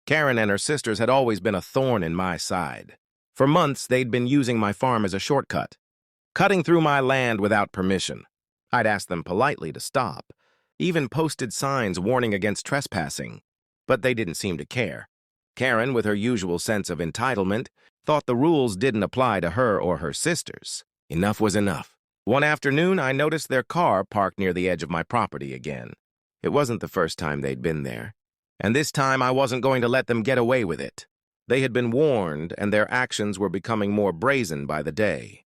Karen and her sisters had always been a thorn in my side. For months, they'd been using my farm as a shortcut, cutting through my land without permission. I'd asked them politely to stop, even posted signs warning against trespassing, but they didn't seem to care. Karen, with her usual sense of entitlement, thought the rules didn't apply to her or her sisters. Enough was enough. One afternoon, I noticed their car parked near the edge of my property again. It wasn't the first time they'd been there, and this time I wasn't going to let them get away with it. They had been warned, and their actions were becoming more brazen by the day.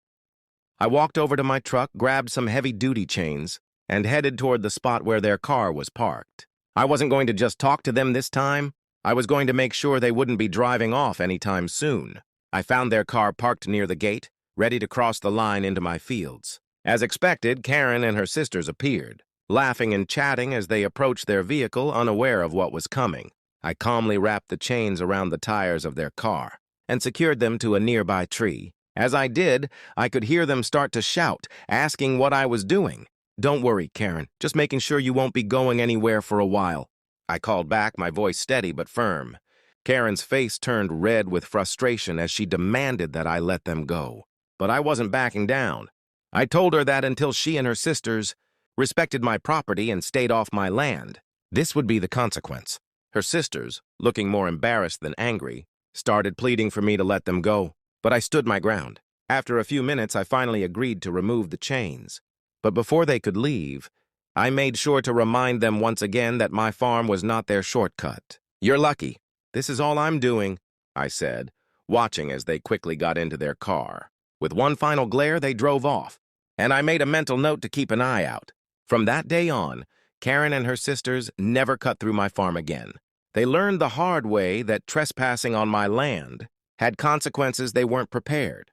I walked over to my truck, grabbed some heavy-duty chains, and headed toward the spot where their car was parked. I wasn't going to just talk to them this time. I was going to make sure they wouldn't be driving off anytime soon. I found their car parked near the gate, ready to cross the line into my fields. As expected, Karen and her sisters appeared, laughing and chatting as they approached their vehicle, unaware of what was coming. I calmly wrapped the chains around the tires of their car and secured them to a nearby tree. As I did, I could hear them start to shout, asking what I was doing. "Don't worry, Karen, just making sure you won't be going anywhere for a while." I called back, my voice steady but firm. Karen's face turned red with frustration as she demanded that I let them go. But I wasn't backing down. I told her that until she and her sisters respected my property and stayed off my land, this would be the consequence. Her sisters, looking more embarrassed than angry, started pleading for me to let them go, but I stood my ground. After a few minutes, I finally agreed to remove the chains. But before they could leave, I made sure to remind them once again that my farm was not their shortcut. "You're lucky. This is all I'm doing," I said, watching as they quickly got into their car. With one final glare, they drove off, and I made a mental note to keep an eye out. From that day on, Karen and her sisters never cut through my farm again. They learned the hard way that trespassing on my land had consequences they weren't prepared